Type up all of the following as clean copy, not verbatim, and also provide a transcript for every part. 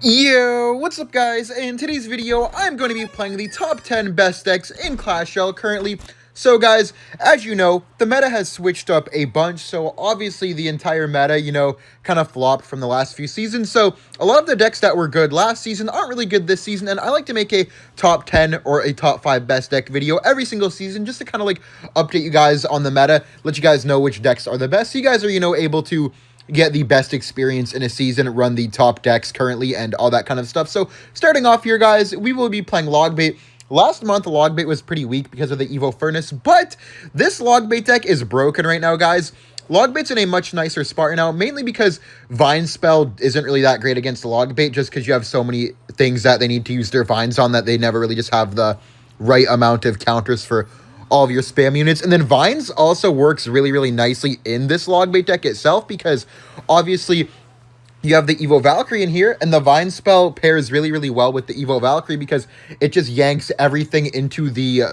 Yo, what's up guys? In today's video, I'm going to be playing the top 10 best decks in Clash Royale currently. So guys, as you know, the meta has switched up a bunch, so obviously the entire meta, kind of flopped from the last few seasons. So a lot of the decks that were good last season aren't really good this season, and I like to make a top 10 or a top 5 best deck video every single season just to kind of like update you guys on the meta, let you guys know which decks are the best, so you guys are, able to get the best experience in a season, run the top decks currently, and all that kind of stuff. So starting off here, guys, we will be playing Logbait. Last month, Logbait was pretty weak because of the Evo Furnace, but this Logbait deck is broken right now, guys. Logbait's in a much nicer spot right now, mainly because Vine Spell isn't really that great against Logbait, just because you have so many things that they need to use their Vines on that they never really just have the right amount of counters for all of your spam units. And then Vines also works really, really nicely in this Logbait deck itself, because obviously you have the Evo Valkyrie in here, and the Vine spell pairs really, really well with the Evo Valkyrie because it just yanks everything into the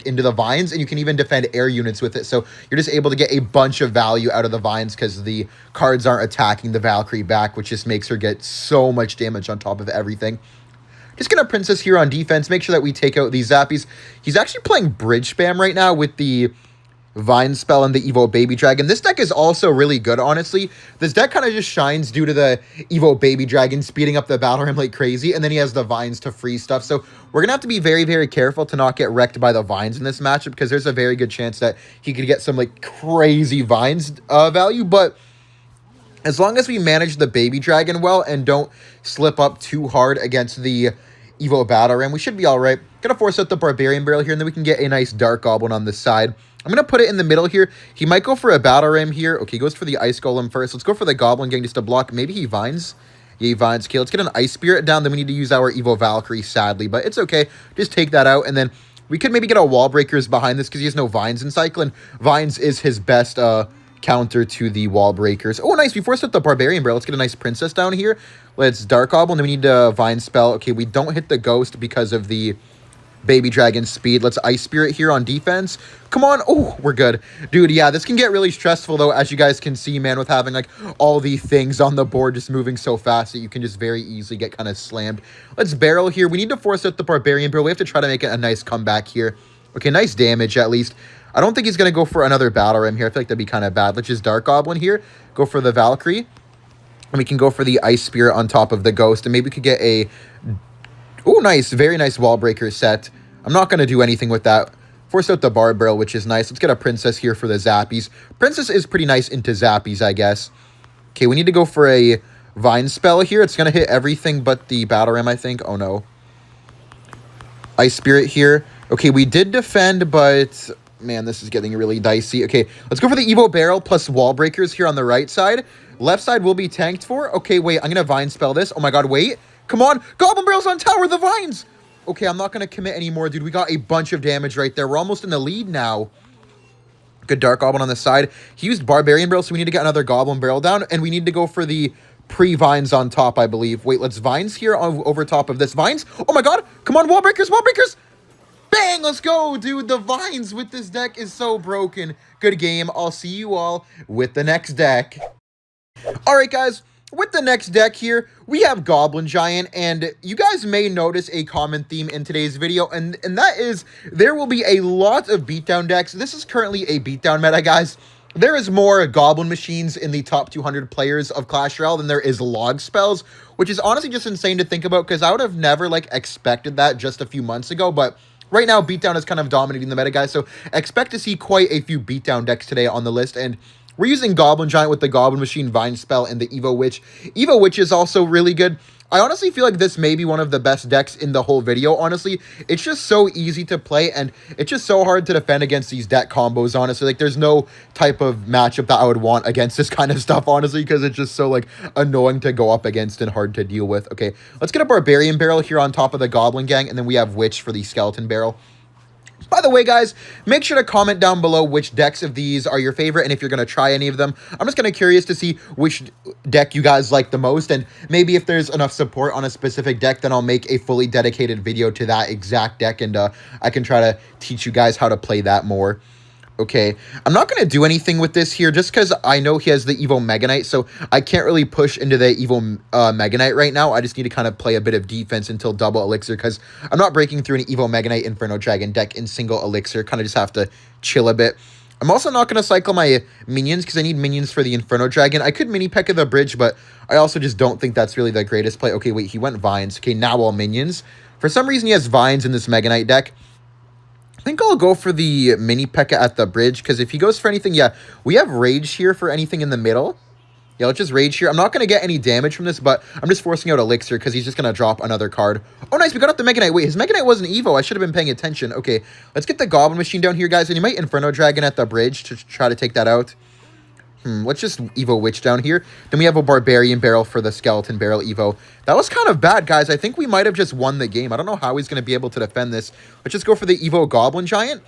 into the Vines, and you can even defend air units with it. So you're just able to get a bunch of value out of the Vines because the cards aren't attacking the Valkyrie back, which just makes her get so much damage on top of everything. Just going to Princess here on defense. Make sure that we take out these Zappies. He's actually playing Bridge Spam right now with the Vine Spell and the Evo Baby Dragon. This deck is also really good, honestly. This deck kind of just shines due to the Evo Baby Dragon speeding up the battle ram like crazy, and then he has the Vines to freeze stuff. So we're going to have to be very, very careful to not get wrecked by the Vines in this matchup, because there's a very good chance that he could get some like crazy Vines value, but as long as we manage the Baby Dragon well and don't slip up too hard against the Evo Battle Ram, we should be all right. Gonna force out the Barbarian Barrel here, and then we can get a nice Dark Goblin on this side. I'm gonna put it in the middle here. He might go for a Battle Ram here. Okay, he goes for the Ice Golem first. Let's go for the Goblin Gang just to block. Maybe he Vines. Yeah, he Vines. Okay, let's get an Ice Spirit down. Then we need to use our Evo Valkyrie, sadly, but it's okay. Just take that out, and then we could maybe get a Wall Breakers behind this because he has no Vines in cycle, and Vines is his best counter to the Wall Breakers. Oh, nice. We forced out the Barbarian Barrel. Let's get a nice Princess down here. Let's Dark Goblin. Then we need to Vine Spell. Okay, we don't hit the Ghost because of the Baby Dragon speed. Let's Ice Spirit here on defense. Come on. Oh, we're good. Dude, yeah, this can get really stressful, though, as you guys can see, man, with having, like, all the things on the board just moving so fast that you can just very easily get kind of slammed. Let's Barrel here. We need to force out the Barbarian Barrel. We have to try to make it a nice comeback here. Okay, nice damage, at least. I don't think he's going to go for another Battle Ram here. I feel like that'd be kind of bad. Let's just Dark Goblin here. Go for the Valkyrie. And we can go for the Ice Spirit on top of the Ghost. And maybe we could get a... Oh, nice. Very nice Wall Breaker set. I'm not going to do anything with that. Force out the Barb Barrel, which is nice. Let's get a Princess here for the Zappies. Princess is pretty nice into Zappies, I guess. Okay, we need to go for a Vine Spell here. It's going to hit everything but the Battle Ram, I think. Oh, no. Ice Spirit here. Okay, we did defend, but... Man, this is getting really dicey. Okay, let's go for the Evo Barrel plus Wall Breakers here on the right side. Left side will be tanked for. Okay, wait, I'm going to Vine Spell this. Oh my god, wait. Come on. Goblin Barrel's on tower, the Vines. Okay, I'm not going to commit anymore, dude. We got a bunch of damage right there. We're almost in the lead now. Good Dark Goblin on the side. He used Barbarian Barrel, so we need to get another Goblin Barrel down, and we need to go for the pre-Vines on top, I believe. Wait, let's Vines here over top of this. Vines? Oh my god. Come on, Wall Breakers, Wall Breakers. Bang, let's go, dude. The Vines with this deck is so broken. Good game. I'll see you all with the next deck. All right, guys. With the next deck here, we have Goblin Giant, and you guys may notice a common theme in today's video, and that is there will be a lot of beatdown decks. This is currently a beatdown meta, guys. There is more Goblin machines in the top 200 players of Clash Royale than there is log spells, which is honestly just insane to think about, because I would have never, like, expected that just a few months ago, but... Right now, beatdown is kind of dominating the meta, guys, so expect to see quite a few beatdown decks today on the list, and we're using Goblin Giant with the Goblin Machine, Vine Spell, and the Evo Witch. Evo Witch is also really good. I honestly feel like this may be one of the best decks in the whole video, honestly. It's just so easy to play, and it's just so hard to defend against these deck combos, honestly. Like, there's no type of matchup that I would want against this kind of stuff, honestly, because it's just so, like, annoying to go up against and hard to deal with. Okay, let's get a Barbarian Barrel here on top of the Goblin Gang, and then we have Witch for the Skeleton Barrel. By the way, guys, make sure to comment down below which decks of these are your favorite and if you're going to try any of them. I'm just kind of curious to see which deck you guys like the most, and maybe if there's enough support on a specific deck, then I'll make a fully dedicated video to that exact deck, and I can try to teach you guys how to play that more. Okay, I'm not going to do anything with this here just because I know he has the Evo Mega Knight, so I can't really push into the Evo Mega Knight right now. I just need to kind of play a bit of defense until double elixir because I'm not breaking through an Evo Mega Knight Inferno Dragon deck in single elixir. Kind of just have to chill a bit. I'm also not going to cycle my minions because I need minions for the Inferno Dragon. I could mini P.E.K.K.A. the bridge, but I also just don't think that's really the greatest play. Okay, wait, he went Vines. Okay, now all minions. For some reason, he has Vines in this Mega Knight deck. I think I'll go for the mini P.E.K.K.A. at the bridge, because if he goes for anything, yeah, we have Rage here for anything in the middle. Yeah, let's just Rage here. I'm not going to get any damage from this, but I'm just forcing out Elixir, because he's just going to drop another card. Oh, nice, we got out the Mega Knight. Wait, his Mega Knight wasn't Evo. I should have been paying attention. Okay, let's get the Goblin Machine down here, guys, and you might Inferno Dragon at the bridge to try to take that out. Let's just Evo Witch down here. Then we have a Barbarian Barrel for the Skeleton Barrel Evo. That was kind of bad, guys. I think we might have just won the game. I don't know how he's going to be able to defend this. Let's just go for the Evo Goblin Giant.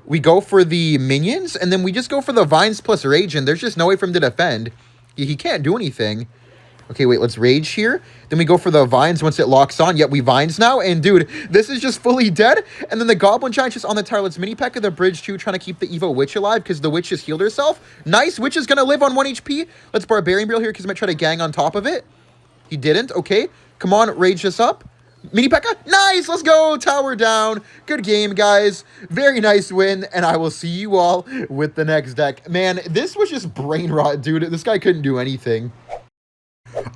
We go for the minions, and then we just go for the Vines plus Rage, and there's just no way for him to defend. He can't do anything. Okay, wait, let's Rage here. Then we go for the Vines once it locks on. Yep, we Vines now. And, dude, this is just fully dead. And then the Goblin Giant's just on the tower. Let's mini P.E.K.K.A. the bridge, too, trying to keep the Evo Witch alive because the Witch just healed herself. Nice. Witch is going to live on 1 HP. Let's Barbarian Barrel here because he might try to gang on top of it. He didn't. Okay. Come on, Rage this up. Mini P.E.K.K.A. Nice. Let's go. Tower down. Good game, guys. Very nice win. And I will see you all with the next deck. Man, this was just brain rot, dude. This guy couldn't do anything.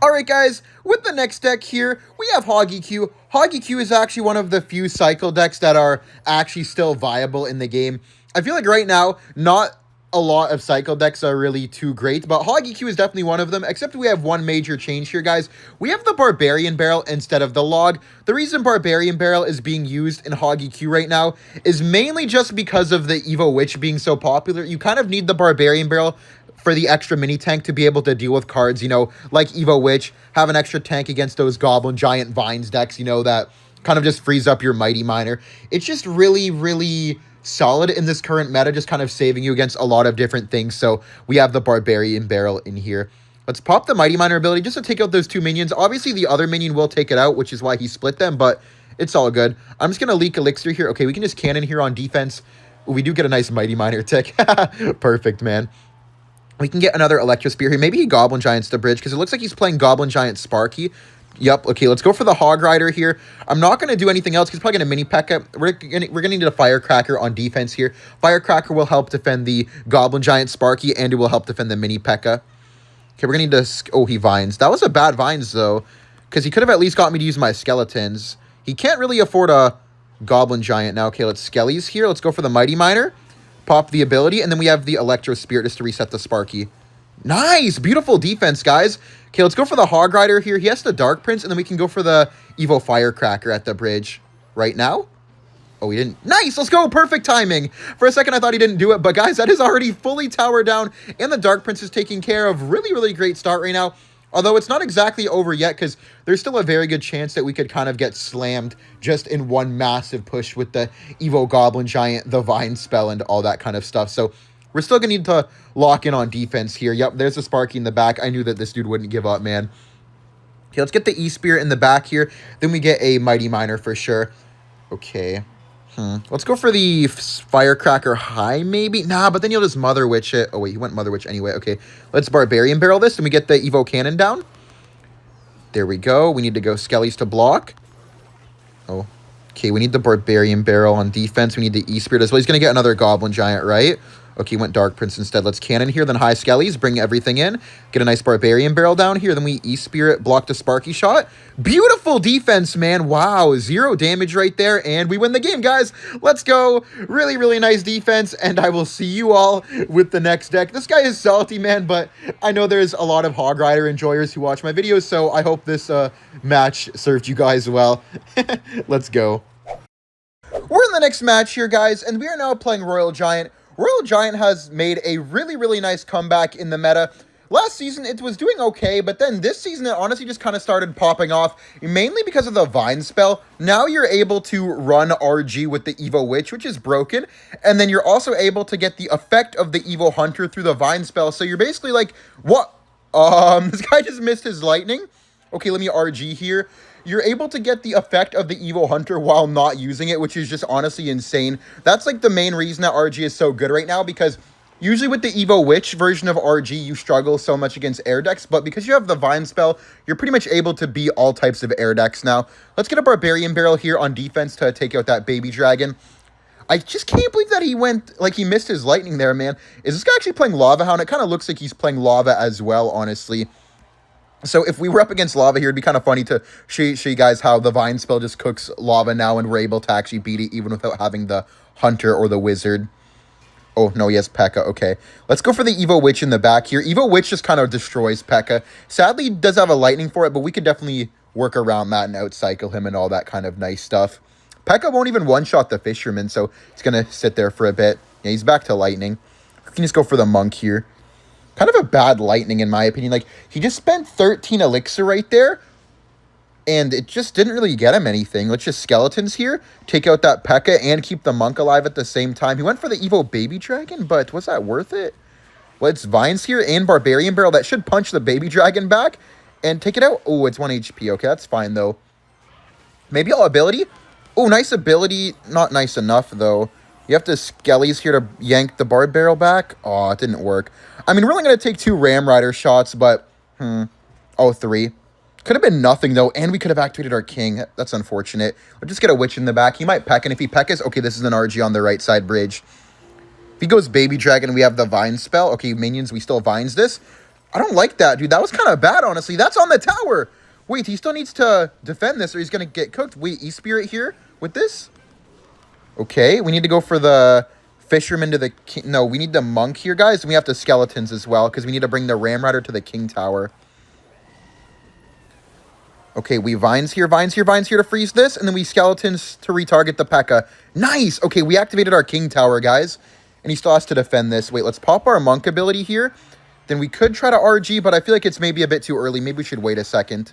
Alright guys, with the next deck here, we have HogEQ. HogEQ is actually one of the few cycle decks that are actually still viable in the game. I feel like right now, not a lot of cycle decks are really too great, but HogEQ is definitely one of them, except we have one major change here, guys. We have the Barbarian Barrel instead of the Log. The reason Barbarian Barrel is being used in HogEQ right now is mainly just because of the Evo Witch being so popular. You kind of need the Barbarian Barrel for the extra mini tank to be able to deal with cards, you know, like Evo Witch, have an extra tank against those Goblin Giant Vines decks, you know, that kind of just frees up your Mighty Miner. It's just really, really solid in this current meta, just kind of saving you against a lot of different things. So we have the Barbarian Barrel in here. Let's pop the Mighty Miner ability just to take out those 2 minions. Obviously, the other minion will take it out, which is why he split them, but it's all good. I'm just going to leak Elixir here. Okay, we can just cannon here on defense. We do get a nice Mighty Miner tick. Perfect, man. We can get another Electro Spear here. Maybe he Goblin Giants the bridge because it looks like he's playing Goblin Giant Sparky. Yep. Okay, let's go for the Hog Rider here. I'm not going to do anything else. He's probably going to mini P.E.K.K.A. We're going to need a Firecracker on defense here. Firecracker will help defend the Goblin Giant Sparky, and it will help defend the mini P.E.K.K.A. Okay, we're going to need to... Oh, he Vines. That was a bad Vines, though, because he could have at least got me to use my Skeletons. He can't really afford a Goblin Giant now. Okay, let's Skellies here. Let's go for the Mighty Miner. Pop the ability, and then we have the Electro Spirit just to reset the Sparky. Nice! Beautiful defense, guys. Okay, let's go for the Hog Rider here. He has the Dark Prince, and then we can go for the Evo Firecracker at the bridge right now. Oh, he didn't. Nice! Let's go! Perfect timing! For a second, I thought he didn't do it, but guys, that is already fully towered down, and the Dark Prince is taking care of. Really, really great start right now. Although it's not exactly over yet, because there's still a very good chance that we could kind of get slammed just in one massive push with the Evo Goblin Giant, the Vine spell, and all that kind of stuff. So we're still going to need to lock in on defense here. Yep, there's a Sparky in the back. I knew that this dude wouldn't give up, man. Okay, let's get the E-Spear in the back here. Then we get a Mighty Miner for sure. Okay. Let's go for the Firecracker High, maybe? Nah, but then you'll just Mother Witch it. Oh, wait, he went Mother Witch anyway. Okay, let's Barbarian Barrel this, and we get the Evo Cannon down. There we go. We need to go Skellies to block. Oh, okay, we need the Barbarian Barrel on defense. We need the E-Spirit as well. He's going to get another Goblin Giant, right? Okay, went Dark Prince instead. Let's Cannon here, then High Skellies, bring everything in. Get a nice Barbarian Barrel down here. Then we E-Spirit, block the Sparky shot. Beautiful defense, man. Wow, 0 damage right there, and we win the game, guys. Let's go. Really, really nice defense, and I will see you all with the next deck. This guy is salty, man, but I know there's a lot of Hog Rider enjoyers who watch my videos, so I hope this match served you guys well. Let's go. We're in the next match here, guys, and we are now playing Royal Giant. Royal Giant has made a really, really nice comeback in the meta. Last season, it was doing okay, but then this season, it honestly just kind of started popping off, mainly because of the Vine spell. Now you're able to run RG with the Evo Witch, which is broken, and then you're also able to get the effect of the Evo Hunter through the Vine spell, so you're basically like, what? This guy just missed his lightning. Okay, let me RG here. You're able to get the effect of the Evo Hunter while not using it, which is just honestly insane. That's like the main reason that RG is so good right now, because usually with the Evo Witch version of RG, you struggle so much against air decks, but because you have the Vine spell, you're pretty much able to beat all types of air decks now. Let's get a Barbarian Barrel here on defense to take out that baby dragon. I just can't believe that he went, like, he missed his lightning there, man. Is this guy actually playing Lava Hound? It kind of looks like he's playing Lava as well, honestly. So if we were up against Lava here, it'd be kind of funny to show you guys how the Vine spell just cooks Lava now, and we're able to actually beat it even without having the Hunter or the Wizard. Oh, no, he has P.E.K.K.A. Okay, let's go for the Evo Witch in the back here. Evo Witch just kind of destroys P.E.K.K.A. Sadly, he does have a lightning for it, but we could definitely work around that and outcycle him and all that kind of nice stuff. P.E.K.K.A. won't even one-shot the Fisherman, so he's going to sit there for a bit. Yeah, he's back to Lightning. We can just go for the Monk here. Kind of a bad Lightning, in my opinion. Like, he just spent 13 Elixir right there, and it just didn't really get him anything. Let's just Skeletons here, take out that P.E.K.K.A. and keep the Monk alive at the same time. He went for the Evo Baby Dragon, but was that worth it? Well, it's Vines here and Barbarian Barrel. That should punch the Baby Dragon back and take it out. Oh, it's 1 HP. Okay, that's fine, though. Maybe all ability? Oh, nice ability. Not nice enough, though. You have to Skellies here to yank the Barb Barrel back. Oh, it didn't work. I mean, we're only going to take 2 Ram Rider shots, but... Oh, 3. Could have been nothing, though, and we could have activated our King. That's unfortunate. We'll just get a Witch in the back. He might peck, and if he pecks... Okay, this is an RG on the right side bridge. If he goes Baby Dragon, we have the Vine spell. Okay, minions, we still Vines this. I don't like that, dude. That was kind of bad, honestly. That's on the tower! Wait, he still needs to defend this or he's going to get cooked. Wait, E-Spirit here with this? Okay, we need to go for the Fisherman to the King. No, we need the Monk here, guys. And we have the Skeletons as well because we need to bring the Ram Rider to the King Tower. Okay, we Vines here to freeze this. And then we Skeletons to retarget the P.E.K.K.A. Nice! Okay, we activated our King Tower, guys. And he still has to defend this. Wait, let's pop our Monk ability here. Then we could try to RG, but I feel like it's maybe a bit too early. Maybe we should wait a second.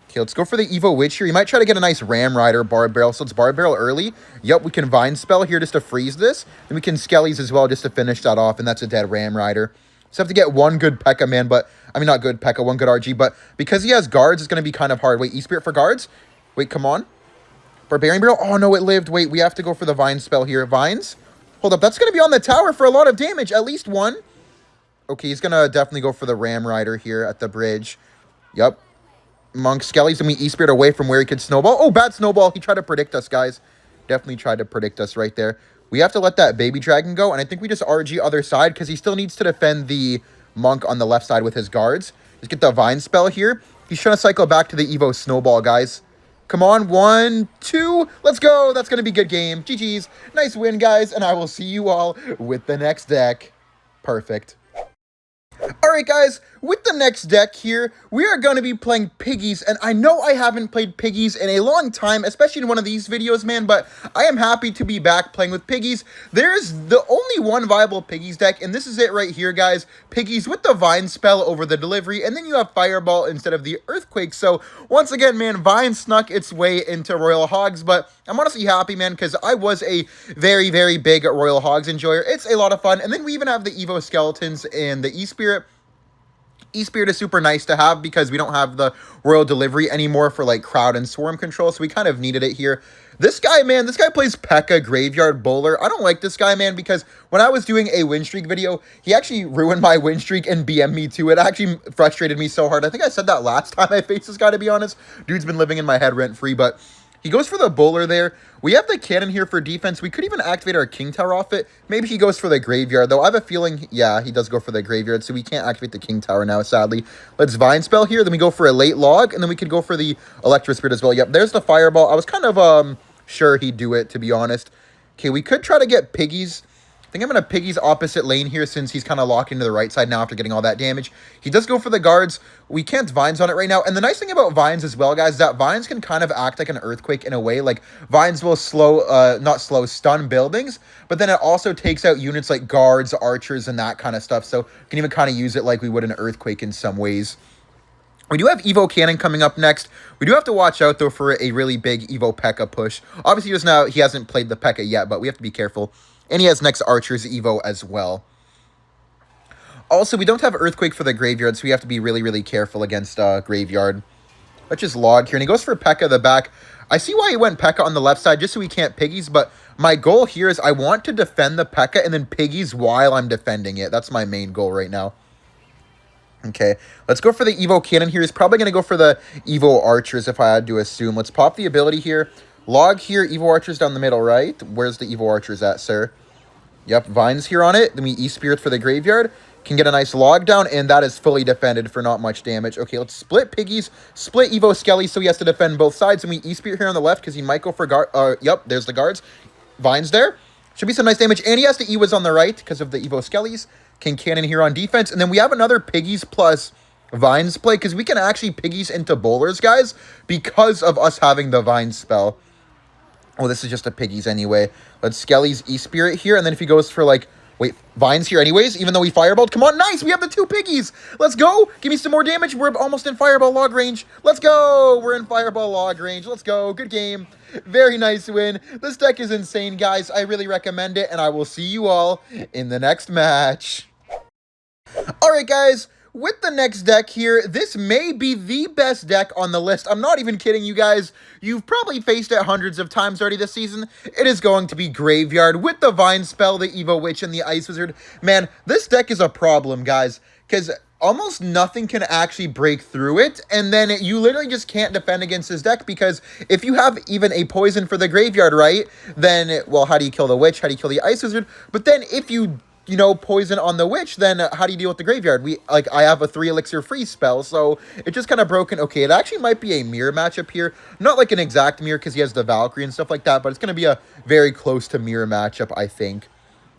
Okay, let's go for the Evo Witch here. You might try to get a nice Ram Rider Barb Barrel. So it's Barb Barrel early. Yep, we can Vine Spell here just to freeze this. And we can Skellies as well just to finish that off. And that's a dead Ram Rider. So have to get one good P.E.K.K.A, man. But, I mean, not good P.E.K.K.A, one good RG. But because he has guards, it's going to be kind of hard. Wait, E-Spirit for guards? Wait, come on. Barbarian Barrel? Oh, no, it lived. Wait, we have to go for the Vine Spell here. Vines? Hold up, that's going to be on the tower for a lot of damage. At least one. Okay, he's going to definitely go for the Ram Rider here at the bridge. Yep. Monk Skellies and we E-Spirit away from where he could snowball. Oh, bad snowball. He tried to predict us, guys. Definitely tried to predict us right there. We have to let that Baby Dragon go, and I think we just RG other side because he still needs to defend the Monk on the left side with his guards. Just get the Vine spell here. He's trying to cycle back to the Evo Snowball, guys. Come on, 1, 2, let's go. That's going to be a good game. GG's. Nice win, guys, and I will see you all with the next deck. Perfect. Alright guys, with the next deck here, we are going to be playing Piggies, and I know I haven't played Piggies in a long time, especially in one of these videos, man, but I am happy to be back playing with Piggies. There's the only one viable Piggies deck, and this is it right here, guys. Piggies with the Vine spell over the delivery, and then you have Fireball instead of the Earthquake. So, once again, man, Vine snuck its way into Royal Hogs, but I'm honestly happy, man, because I was a very, very big Royal Hogs enjoyer. It's a lot of fun, and then we even have the Evo Skeletons and the E-Spirit. E-Spirit is super nice to have because we don't have the Royal Delivery anymore for, like, crowd and swarm control, so we kind of needed it here. This guy, man, this guy plays P.E.K.K.A Graveyard Bowler. I don't like this guy, man, because when I was doing a win streak video, he actually ruined my win streak and BM'd me too. It actually frustrated me so hard. I think I said that last time I faced this guy, to be honest. Dude's been living in my head rent-free, but he goes for the bowler there. We have the cannon here for defense. We could even activate our King Tower off it. Maybe he goes for the graveyard, though. I have a feeling, yeah, he does go for the graveyard, so we can't activate the King Tower now, sadly. Let's Vine Spell here. Then we go for a late log, and then we could go for the Electro Spirit as well. Yep, there's the Fireball. I was kind of sure he'd do it, to be honest. Okay, we could try to get Piggies. I think I'm going to Piggies opposite lane here since he's kind of locked into the right side now after getting all that damage. He does go for the guards. We can't Vines on it right now. And the nice thing about Vines as well, guys, is that Vines can kind of act like an Earthquake in a way. Like, Vines will stun buildings, but then it also takes out units like guards, archers, and that kind of stuff. So, you can even kind of use it like we would an Earthquake in some ways. We do have Evo Cannon coming up next. We do have to watch out, though, for a really big Evo P.E.K.K.A push. Obviously, he hasn't played the P.E.K.K.A yet, but we have to be careful. And he has next Archer's Evo as well. Also, we don't have Earthquake for the Graveyard, so we have to be really, really careful against Graveyard. Let's just log here. And he goes for P.E.K.K.A. the back. I see why he went P.E.K.K.A. on the left side, just so he can't Piggies, but my goal here is I want to defend the P.E.K.K.A. and then Piggies while I'm defending it. That's my main goal right now. Okay, let's go for the Evo Cannon here. He's probably going to go for the Evo Archers, if I had to assume. Let's pop the ability here. Log here, Evo Archers down the middle, right? Where's the Evo Archers at, sir? Yep, Vines here on it. Then we E-Spirit for the Graveyard. Can get a nice log down, and that is fully defended for not much damage. Okay, let's split Piggies, split Evo Skelly, so he has to defend both sides. And we E-Spirit here on the left, because he might go for guard. Yep, there's the guards. Vines there. Should be some nice damage. And he has to E-Wiz on the right, because of the Evo Skellies. Can Cannon here on defense. And then we have another Piggies plus Vines play, because we can actually Piggies into Bowlers, guys, because of us having the Vines spell. Oh, this is just a Piggies anyway. Let's Skelly's E-Spirit here, and then if he goes for, like, wait, Vines here anyways, even though we Fireballed. Come on, nice! We have the 2 Piggies! Let's go! Give me some more damage. We're almost in Fireball log range. Let's go! We're in Fireball log range. Let's go. Good game. Very nice win. This deck is insane, guys. I really recommend it, and I will see you all in the next match. Alright, guys. With the next deck here, this may be the best deck on the list. I'm not even kidding you guys. You've probably faced it hundreds of times already this season. It is going to be Graveyard with the Vine spell, the Evo Witch, and the Ice Wizard. Man, this deck is a problem, guys, because almost nothing can actually break through it, and then you literally just can't defend against this deck, because if you have even a poison for the Graveyard, right, then, well, how do you kill the Witch? How do you kill the Ice Wizard? But then if you poison on the Witch, then how do you deal with the Graveyard? I have a 3 elixir free spell, so it's just kind of broken. Okay, it actually might be a mirror matchup here. Not like an exact mirror, because he has the Valkyrie and stuff like that, but it's going to be a very close to mirror matchup, I think.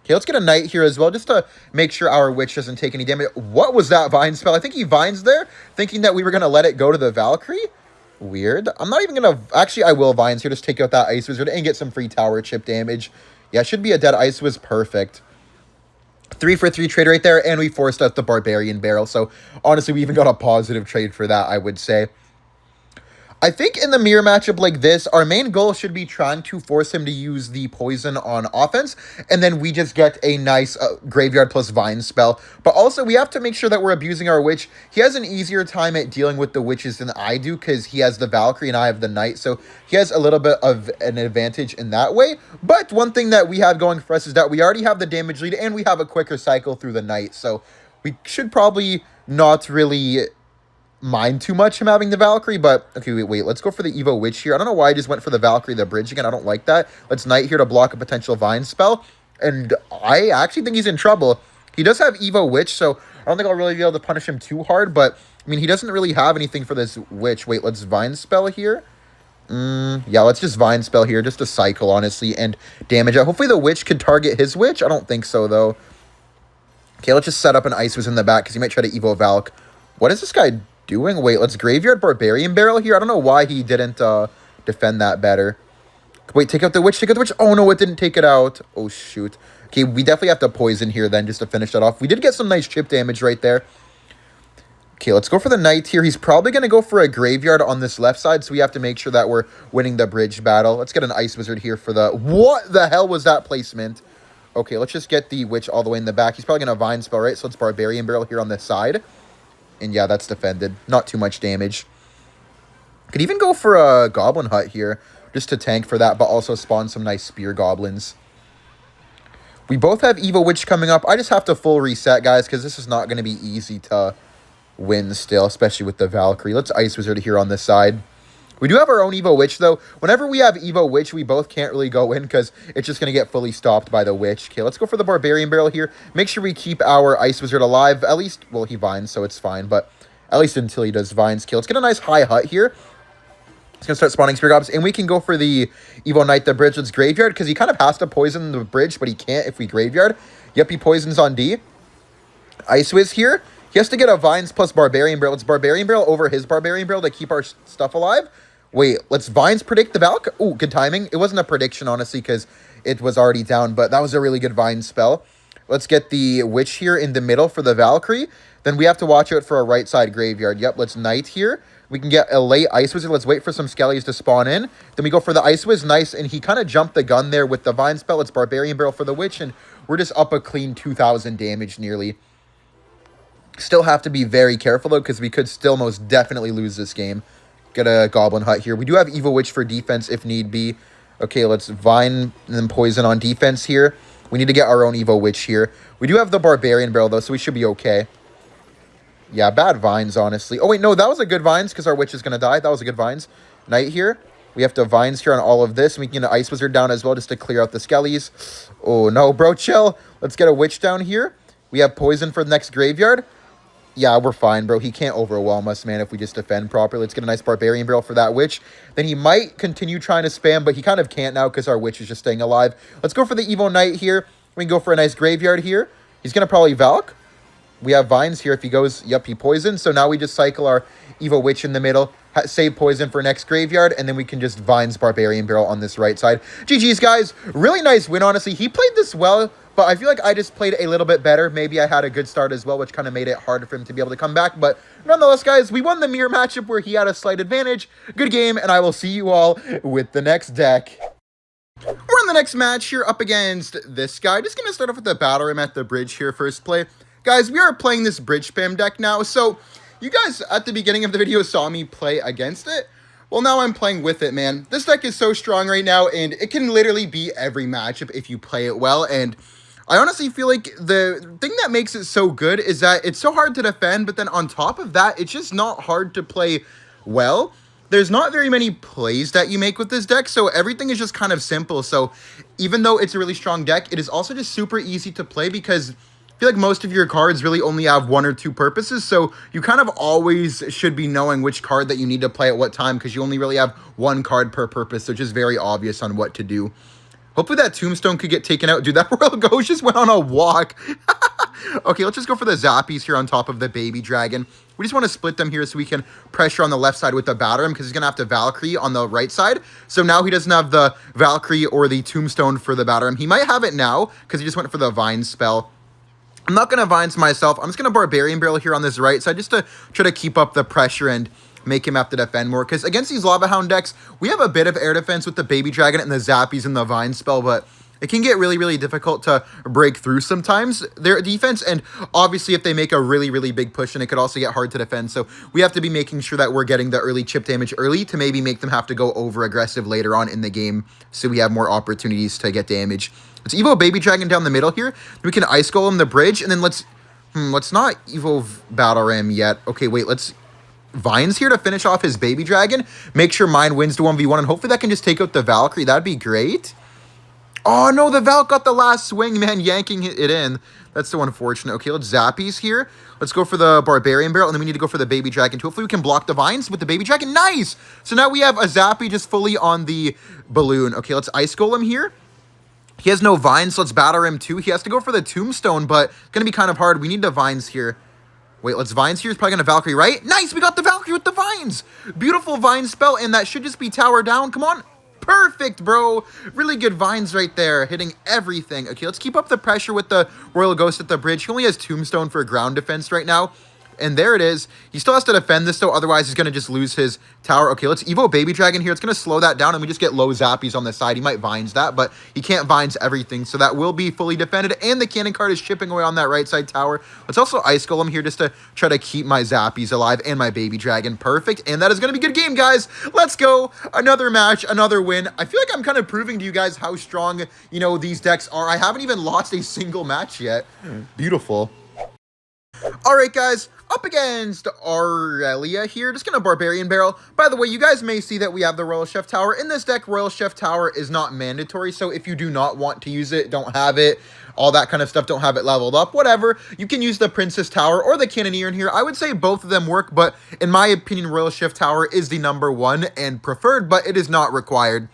Okay, let's get a Knight here as well, just to make sure our Witch doesn't take any damage. What was that Vine spell? I think he Vines there, thinking that we were going to let it go to the Valkyrie. Weird. I'm not even going to... Actually, I will Vines here, just take out that Ice Wizard and get some free tower chip damage. Yeah, should be a dead Ice Wiz. Perfect. 3 for 3 trade right there, and we forced out the Barbarian Barrel. So, honestly, we even got a positive trade for that, I would say. I think in the mirror matchup like this, our main goal should be trying to force him to use the poison on offense, and then we just get a nice Graveyard plus Vine spell. But also, we have to make sure that we're abusing our Witch. He has an easier time at dealing with the Witches than I do, because he has the Valkyrie and I have the Knight, so he has a little bit of an advantage in that way. But one thing that we have going for us is that we already have the damage lead, and we have a quicker cycle through the Knight, so we should probably not really mind too much him having the Valkyrie, but okay, wait, let's go for the Evo Witch here. I don't know why I just went for the Valkyrie, the bridge again. I don't like that. Let's Knight here to block a potential Vine spell, and I actually think he's in trouble. He does have Evo Witch, so I don't think I'll really be able to punish him too hard, but I mean, he doesn't really have anything for this Witch. Wait, let's Vine spell here. Yeah, let's just Vine spell here, just to cycle, honestly, and damage it. Hopefully the Witch could target his Witch. I don't think so, though. Okay, let's just set up an Ice Wiz in the back, because he might try to Evo Valk. What is this guy doing? Wait, let's Graveyard Barbarian Barrel here. I don't know why he didn't defend that better. Wait, take out the Witch, take out the Witch. Oh, no, it didn't take it out. Oh, shoot. Okay, we definitely have to poison here then, just to finish that off. We did get some nice chip damage right there. Okay, let's go for the Knight here. He's probably going to go for a Graveyard on this left side, so we have to make sure that we're winning the bridge battle. Let's get an Ice Wizard here for the... What the hell was that placement? Okay, let's just get the Witch all the way in the back. He's probably going to Vine spell, right? So let's Barbarian Barrel here on this side. And yeah, that's defended. Not too much damage. Could even go for a Goblin Hut here, just to tank for that, but also spawn some nice Spear Goblins. We both have Evo Witch coming up. I just have to full reset, guys, because this is not going to be easy to win still, especially with the Valkyrie. Let's Ice Wizard here on this side. We do have our own Evo Witch, though. Whenever we have Evo Witch, we both can't really go in because it's just going to get fully stopped by the Witch. Okay, let's go for the Barbarian Barrel here. Make sure we keep our Ice Wizard alive. At least, well, he Vines, so it's fine, but at least until he does Vines. Okay, let's get a nice high hut here. It's going to start spawning Spear Goblins, and we can go for the Evo Knight, the bridge. Let's Graveyard, because he kind of has to poison the bridge, but he can't if we Graveyard. Yep, he poisons on D. Ice Wiz here. He has to get a Vines plus Barbarian Barrel. Let's Barbarian Barrel over his Barbarian Barrel to keep our stuff alive. Wait, let's Vines predict the Valk. Ooh, good timing. It wasn't a prediction, honestly, because it was already down, but that was a really good Vines spell. Let's get the Witch here in the middle for the Valkyrie. Then we have to watch out for a right side Graveyard. Yep, let's Knight here. We can get a late Ice Wizard. Let's wait for some Skellies to spawn in. Then we go for the Ice Wiz. Nice, and he kind of jumped the gun there with the Vine spell. Let's Barbarian Barrel for the Witch, and we're just up a clean 2,000 damage nearly. Still have to be very careful, though, because we could still most definitely lose this game. Get a Goblin Hut here. We do have Evil Witch for defense if need be. Okay, let's Vine and then Poison on defense here. We need to get our own Evil Witch here. We do have the Barbarian Barrel, though, so we should be okay. Yeah, bad Vines, honestly. Oh, wait, no, that was a good Vines because our Witch is going to die. That was a good Vines. Knight here. We have to Vines here on all of this. And we can get an Ice Wizard down as well just to clear out the Skellies. Oh, no, bro, chill. Let's get a Witch down here. We have Poison for the next Graveyard. Yeah, we're fine, bro. He can't overwhelm us, man, if we just defend properly. Let's get a nice Barbarian Barrel for that Witch. Then he might continue trying to spam, but he kind of can't now because our Witch is just staying alive. Let's go for the Evo Knight here. We can go for a nice Graveyard here. He's going to probably Valk. We have Vines here if he goes, yep, he poisons. So now we just cycle our Evo Witch in the middle, save Poison for next Graveyard, and then we can just Vines Barbarian Barrel on this right side. GG's, guys. Really nice win, honestly. He played this well, but I feel like I just played a little bit better. Maybe I had a good start as well, which kind of made it harder for him to be able to come back. But nonetheless, guys, we won the mirror matchup where he had a slight advantage. Good game, and I will see you all with the next deck. We're in the next match here up against this guy. Just going to start off with the Battle Ram at the bridge here first play. Guys, we are playing this bridge spam deck now. So you guys at the beginning of the video saw me play against it. Well, now I'm playing with it, man. This deck is so strong right now, and it can literally beat every matchup if you play it well. And I honestly feel like the thing that makes it so good is that it's so hard to defend, but then on top of that, it's just not hard to play well. There's not very many plays that you make with this deck, so everything is just kind of simple. So even though it's a really strong deck, it is also just super easy to play because I feel like most of your cards really only have one or two purposes, so you kind of always should be knowing which card that you need to play at what time because you only really have one card per purpose, so it's just very obvious on what to do. Hopefully that Tombstone could get taken out. Dude, that Royal Ghost just went on a walk. Okay, let's just go for the Zappies here on top of the Baby Dragon. We just want to split them here so we can pressure on the left side with the Batterum because he's going to have to Valkyrie on the right side. So now he doesn't have the Valkyrie or the Tombstone for the Batterum. He might have it now because he just went for the Vine spell. I'm not going to Vines myself. I'm just going to Barbarian Barrel here on this right side just to try to keep up the pressure and make him have to defend more. Because against these Lava Hound decks, we have a bit of air defense with the Baby Dragon and the Zappies and the Vine spell, but it can get really, really difficult to break through sometimes their defense. And obviously, if they make a really, really big push, and it could also get hard to defend. So we have to be making sure that we're getting the early chip damage early to maybe make them have to go over aggressive later on in the game so we have more opportunities to get damage. Let's Evo Baby Dragon down the middle here. Then we can Ice Golem the bridge, and then let's not Evo Battle Ram yet. Okay, wait, let's Vines here to finish off his Baby Dragon. Make sure mine wins the 1v1, and hopefully that can just take out the Valkyrie. That'd be great. Oh, no, the Valk got the last swing, man, yanking it in. That's so unfortunate. Okay, let's Zappies here. Let's go for the Barbarian Barrel, and then we need to go for the Baby Dragon, too. Hopefully we can block the Vines with the Baby Dragon. Nice! So now we have a Zappy just fully on the balloon. Okay, let's Ice Golem here. He has no Vines, so let's Batter him, too. He has to go for the Tombstone, but it's going to be kind of hard. We need the Vines here. Wait, let's Vines here. He's probably going to Valkyrie, right? Nice! We got the Valkyrie with the Vines! Beautiful Vine spell, and that should just be Tower Down. Come on. Perfect, bro. Really good Vines right there, hitting everything. Okay, let's keep up the pressure with the Royal Ghost at the bridge. He only has Tombstone for ground defense right now. And there it is. He still has to defend this, though. Otherwise, he's going to just lose his tower. Okay, let's Evo Baby Dragon here. It's going to slow that down, and we just get low Zappies on the side. He might Vines that, but he can't Vines everything, so that will be fully defended. And the cannon card is chipping away on that right side tower. Let's also Ice Golem here just to try to keep my Zappies alive and my Baby Dragon. Perfect. And that is going to be a good game, guys. Let's go. Another match, another win. I feel like I'm kind of proving to you guys how strong, you know, these decks are. I haven't even lost a single match yet. Beautiful. All right, guys, up against Ryley here. Just going to Barbarian Barrel. By the way, you guys may see that we have the Royal Chef Tower. In this deck, Royal Chef Tower is not mandatory, so if you do not want to use it, don't have it, all that kind of stuff, don't have it leveled up, whatever, you can use the Princess Tower or the Cannoneer in here. I would say both of them work, but in my opinion, Royal Chef Tower is the #1 and preferred, but it is not required.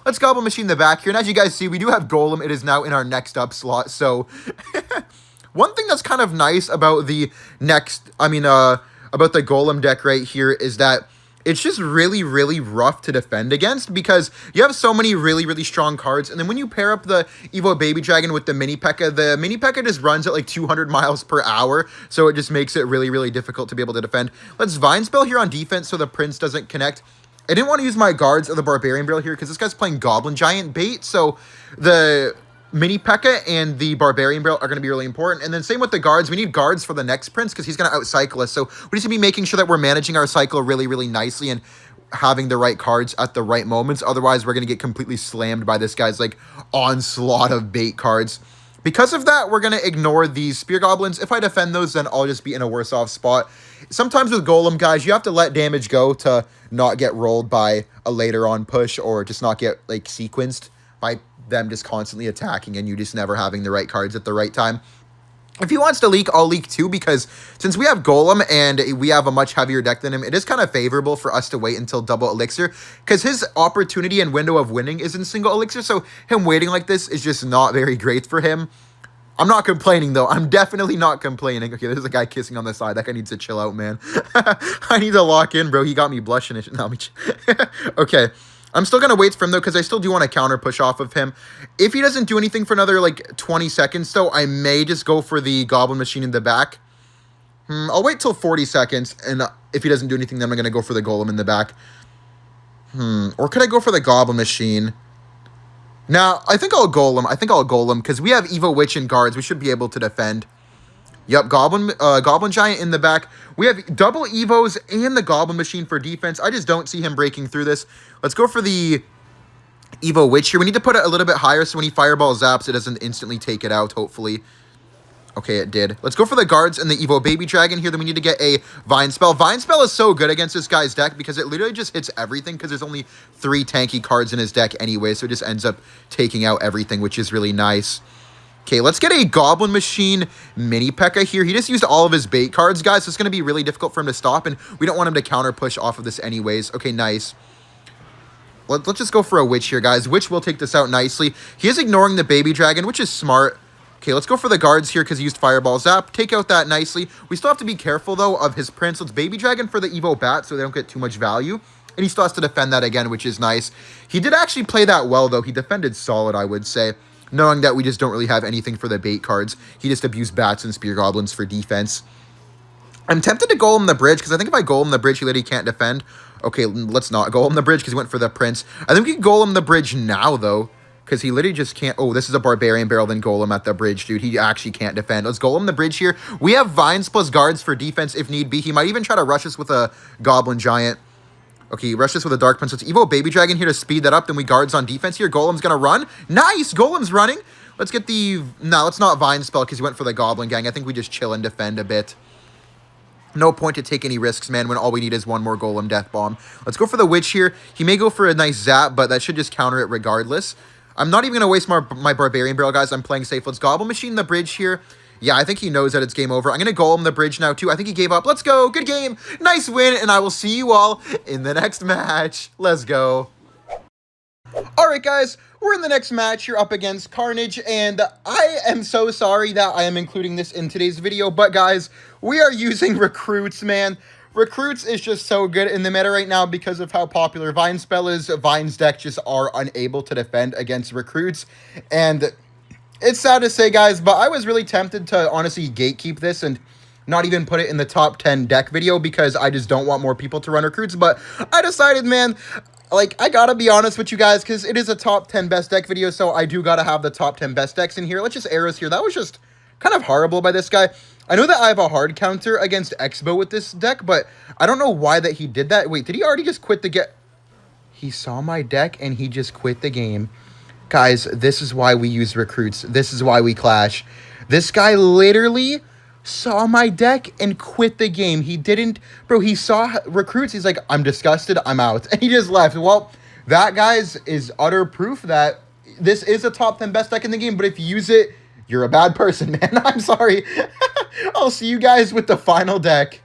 Let's Goblin Machine the back here, and as you guys see, we do have Golem. It is now in our next up slot, so... One thing that's kind of nice about the about the Golem deck right here is that it's just really, really rough to defend against because you have so many really, really strong cards. And then when you pair up the Evo Baby Dragon with the Mini P.E.K.K.A just runs at like 200 miles per hour. So it just makes it really, really difficult to be able to defend. Let's Vine Spell here on defense so the Prince doesn't connect. I didn't want to use my guards or the Barbarian Barrel here because this guy's playing Goblin Giant bait. So the Mini P.E.K.K.A. and the Barbarian Barrel are going to be really important. And then same with the guards. We need guards for the next prince because he's going to outcycle us. So we just need to be making sure that we're managing our cycle really, really nicely and having the right cards at the right moments. Otherwise, we're going to get completely slammed by this guy's like onslaught of bait cards. Because of that, we're going to ignore these Spear Goblins. If I defend those, then I'll just be in a worse off spot. Sometimes with Golem, guys, you have to let damage go to not get rolled by a later on push or just not get like sequenced by them just constantly attacking and you just never having the right cards at the right time. If he wants to leak, I'll leak too, because since we have Golem and we have a much heavier deck than him, it is kind of favorable for us to wait until double elixir, because his opportunity and window of winning is in single elixir, so him waiting like this is just not very great for him. I'm not complaining, though. I'm definitely not complaining. Okay, there's a guy kissing on the side. That guy needs to chill out, man. I need to lock in, bro. He got me blushing. No, okay. I'm still going to wait for him, though, because I still do want to counter push off of him. If he doesn't do anything for another, like, 20 seconds, though, I may just go for the Goblin Machine in the back. I'll wait till 40 seconds, and if he doesn't do anything, then I'm going to go for the Golem in the back. Or could I go for the Goblin Machine? Now, I think I'll Golem. Because we have Evo Witch and guards. We should be able to defend. Yep, Goblin Giant in the back. We have double Evos and the Goblin Machine for defense. I just don't see him breaking through this. Let's go for the Evo Witch here. We need to put it a little bit higher so when he Fireball zaps, it doesn't instantly take it out, hopefully. Okay, it did. Let's go for the guards and the Evo Baby Dragon here. Then we need to get a Vine Spell. Vine Spell is so good against this guy's deck because it literally just hits everything because there's only 3 tanky cards in his deck anyway, so it just ends up taking out everything, which is really nice. Okay, let's get a Goblin Machine Mini P.E.K.K.A. here. He just used all of his bait cards, guys, so it's going to be really difficult for him to stop, and we don't want him to counter push off of this anyways. Okay, nice. Let's just go for a Witch here, guys. Witch will take this out nicely. He is ignoring the Baby Dragon, which is smart. Okay, let's go for the guards here because he used Fireball Zap. Take out that nicely. We still have to be careful, though, of his Prince. Let's Baby Dragon for the Evo Bat so they don't get too much value. And he still has to defend that again, which is nice. He did actually play that well, though. He defended solid, I would say. Knowing that we just don't really have anything for the bait cards. He just abused Bats and Spear Goblins for defense. I'm tempted to Golem the bridge, because I think if I Golem the bridge, he literally can't defend. Okay, let's not Golem the bridge, because he went for the Prince. I think we can Golem the bridge now, though, because he literally just can't... Oh, this is a Barbarian Barrel, then Golem at the bridge, dude. He actually can't defend. Let's Golem the bridge here. We have Vines plus guards for defense if need be. He might even try to rush us with a Goblin Giant. Okay, rush this with a Dark Prince. Let's Evo Baby Dragon here to speed that up. Then we guards on defense here. Golem's going to run. Nice! Golem's running. Let's get the... No, let's not Vine Spell because he went for the Goblin Gang. I think we just chill and defend a bit. No point to take any risks, man, when all we need is one more Golem Death Bomb. Let's go for the Witch here. He may go for a nice Zap, but that should just counter it regardless. I'm not even going to waste my Barbarian Barrel, guys. I'm playing safe. Let's Goblin Machine the bridge here. Yeah, I think he knows that it's game over. I'm going to Golem the bridge now, too. I think he gave up. Let's go. Good game. Nice win, and I will see you all in the next match. Let's go. All right, guys. We're in the next match. You're up against Carnage, and I am so sorry that I am including this in today's video, but, guys, we are using Recruits, man. Recruits is just so good in the meta right now because of how popular Vine Spell is. Vine's deck just are unable to defend against Recruits, and... It's sad to say, guys, but I was really tempted to honestly gatekeep this and not even put it in the top 10 deck video because I just don't want more people to run Recruits. But I decided, man, like, I gotta be honest with you guys because it is a top 10 best deck video, so I do gotta have the top 10 best decks in here. Let's just arrows here. That was just kind of horrible by this guy. I know that I have a hard counter against Expo with this deck, but I don't know why that he did that. Wait, did he already just quit the game? He saw my deck and he just quit the game. Guys, this is why we use Recruits. This is why we clash. This guy literally saw my deck and quit the game. He didn't... Bro, he saw Recruits. He's like, I'm disgusted. I'm out. And he just left. Well, that, guys, is utter proof that this is a top 10 best deck in the game. But if you use it, you're a bad person, man. I'm sorry. I'll see you guys with the final deck.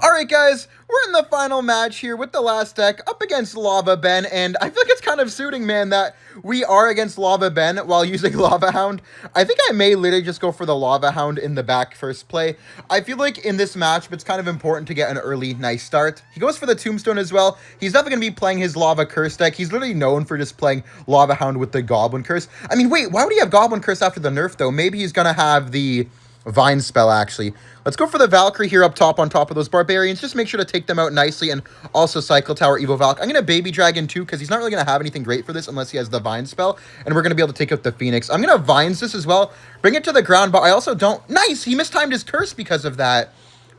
All right, guys, we're in the final match here with the last deck up against Lava Ben, and I feel like it's kind of suiting, man, that we are against Lava Ben while using Lava Hound. I think I may literally just go for the Lava Hound in the back first play. I feel like in this matchup, it's kind of important to get an early, nice start. He goes for the Tombstone as well. He's definitely going to be playing his Lava Curse deck. He's literally known for just playing Lava Hound with the Goblin Curse. I mean, wait, why would he have Goblin Curse after the nerf, though? Maybe he's going to have the Vine spell, actually. Let's go for the Valkyrie here up top on top of those Barbarians. Just make sure to take them out nicely and also Cycle Tower Evo Valk. I'm going to Baby Dragon too because he's not really going to have anything great for this unless he has the Vine spell. And we're going to be able to take out the Phoenix. I'm going to Vines this as well. Bring it to the ground, but I also don't... Nice! He mistimed his curse because of that.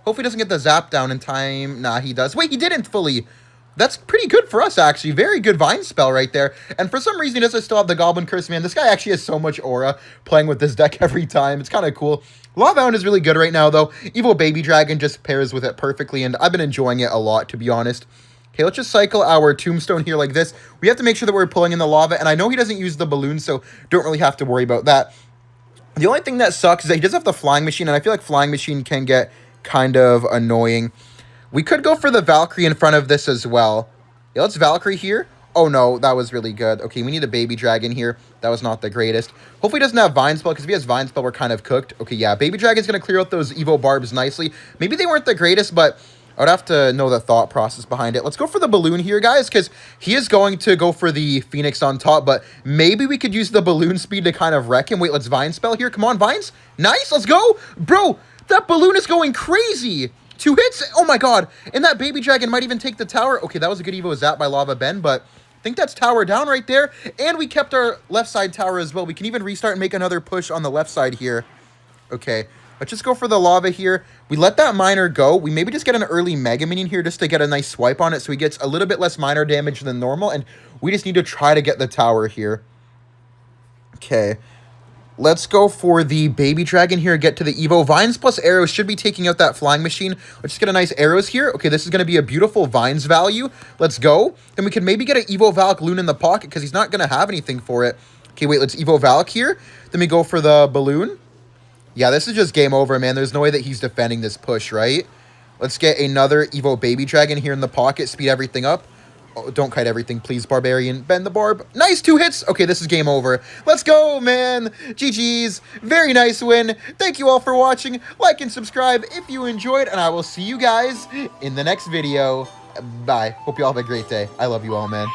Hopefully he doesn't get the Zap down in time. Nah, he does. Wait, he didn't fully... That's pretty good for us, actually. Very good Vine spell right there. And for some reason, he doesn't still have the Goblin Curse, man. This guy actually has so much aura playing with this deck every time. It's kind of cool. Lava Hound is really good right now, though. Evo Baby Dragon just pairs with it perfectly, and I've been enjoying it a lot, to be honest. Okay, let's just cycle our Tombstone here like this. We have to make sure that we're pulling in the lava, and I know he doesn't use the balloon, so don't really have to worry about that. The only thing that sucks is that he does have the Flying Machine, and I feel like Flying Machine can get kind of annoying. We could go for the Valkyrie in front of this as well. Yeah, let's Valkyrie here. Oh, no, that was really good. Okay, we need a Baby Dragon here. That was not the greatest. Hopefully he doesn't have Vine Spell, because if he has Vine Spell, we're kind of cooked. Okay, yeah, Baby Dragon's going to clear out those Evo Barbs nicely. Maybe they weren't the greatest, but I would have to know the thought process behind it. Let's go for the Balloon here, guys, because he is going to go for the Phoenix on top, but maybe we could use the Balloon speed to kind of wreck him. Wait, let's Vine Spell here. Come on, Vines. Nice, let's go. Bro, that Balloon is going crazy. 2 hits? Oh my god. And that Baby Dragon might even take the tower. Okay, that was a good Evo Zap by Lava Ben, but I think that's tower down right there. And we kept our left side tower as well. We can even restart and make another push on the left side here. Okay, let's just go for the lava here. We let that miner go. We maybe just get an early Mega Minion here just to get a nice swipe on it so he gets a little bit less miner damage than normal. And we just need to try to get the tower here. Okay. Let's go for the Baby Dragon here, get to the Evo. Vines plus arrows should be taking out that Flying Machine. Let's just get a nice arrows here. Okay, this is going to be a beautiful Vines value. Let's go. Then we can maybe get an Evo Valk Loon in the pocket because he's not going to have anything for it. Okay, wait, let's Evo Valk here. Then we go for the Balloon. Yeah, this is just game over, man. There's no way that he's defending this push, right? Let's get another Evo Baby Dragon here in the pocket, speed everything up. Oh, don't kite everything, please, Barbarian. Bend the barb. Nice, 2 hits. Okay, this is game over. Let's go, man. GG's. Very nice win. Thank you all for watching. Like and subscribe if you enjoyed, and I will see you guys in the next video. Bye. Hope you all have a great day. I love you all, man.